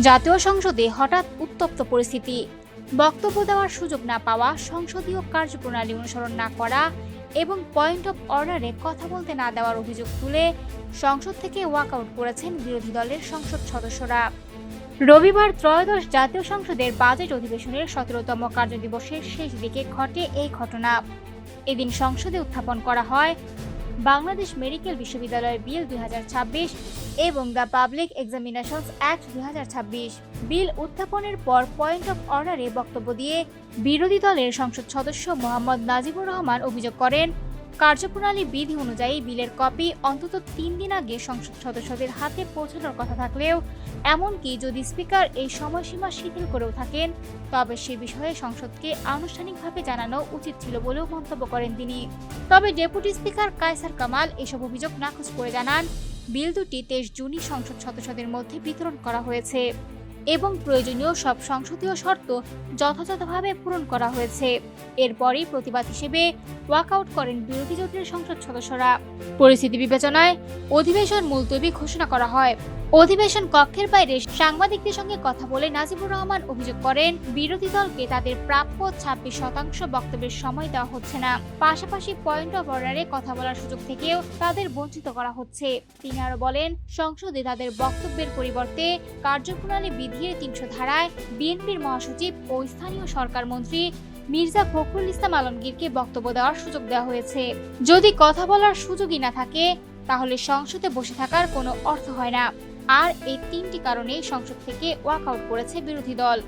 জাতীয় সংসদে হঠাৎ উত্তপ্ত পরিস্থিতি, বক্তব্য দেওয়ার সুযোগ না পাওয়া, সংসদীয় কার্যপ্রণালী অনুসরণ না করা এবং পয়েন্ট অফ অর্ডারে কথা বলতে না দেওয়ার অভিযোগ তুলে সংসদ থেকে ওয়াকআউট করেছেন বিরোধী দলের সংসদ সদস্যরা। রবিবার ত্রয়োদশ জাতীয় সংসদের বাজেট অধিবেশনের 17তম কার্যদিবসের শেষ দিকে ঘটে এই ঘটনা। এদিন সংসদে উত্থাপন করা হয় বাংলাদেশ মেডিকেল বিশ্ববিদ্যালয় বিল 2026 এবং দ্য পাবলিক এক্সামিনেশনস অ্যাক্ট 2026। বিল উত্থাপনের পর পয়েন্ট অফ অর্ডারে বক্তব্য দিয়ে বিরোধী দলের সংসদ সদস্য মোহাম্মদ নাজিবুর রহমান অভিযোগ করেন, কার্যপ্রণালী বিধি অনুযায়ী বিলের কপি অন্তত 3 দিন আগে সংসদ সদস্যদের হাতে পৌঁছানোর কথা থাকলেও এমনকি যদি স্পিকার এই সময়সীমা শিথিল করেও থাকেন তবে সে বিষয়ে সংসদকে আনুষ্ঠানিকভাবে জানানো উচিত ছিল বলেও মন্তব্য করেন তিনি। তবে ডেপুটি স্পিকার কায়সার কামাল এসব অভিযোগ নাকচ করে জানান, বিল দুটি 23 জুনই সংসদ সদস্যদের মধ্যে বিতরণ করা হয়েছে এবং প্রয়োজনীয় সব সংসদীয় শর্ত যথাযথভাবে পূরণ করা হয়েছে। এরপরই প্রতিবাদ হিসেবে ওয়াকআউট করেন বিরোধী জোটের সংসদ সদস্যরা। পরিস্থিতি বিবেচনায় অধিবেশন মুলতবি ঘোষণা করা হয়। অধিবেশন কক্ষের বাইরে সাংবাদিকদের সঙ্গে কথা বলে নাজিবুর রহমান অভিযোগ করেন, বিরোধী দলকে তাদের প্রাপ্য 26% বক্তব্যের সময় দেওয়া হচ্ছে না, পাশাপাশি পয়েন্ট অফ অর্ডারে কথা বলার সুযোগ থেকেও তাদের বঞ্চিত করা হচ্ছে। তিনি আরো বলেন, সংসদে তাদের বক্তব্যের পরিবর্তে কার্যপ্রণালী বিধির 300 ধারায় বিএনপির মহাসচিব ও স্থানীয় সরকার মন্ত্রী মির্জা ফখরুল ইসলাম আলমগীরকে বক্তব্য দেওয়ার সুযোগ দেওয়া হয়েছে। যদি কথা বলার সুযোগই না থাকে তাহলে সংসদে বসে থাকার কোনো অর্থ হয় না। আর এই 3টি কারণে সংসদ থেকে ওয়াকআউট করেছে বিরোধী দল।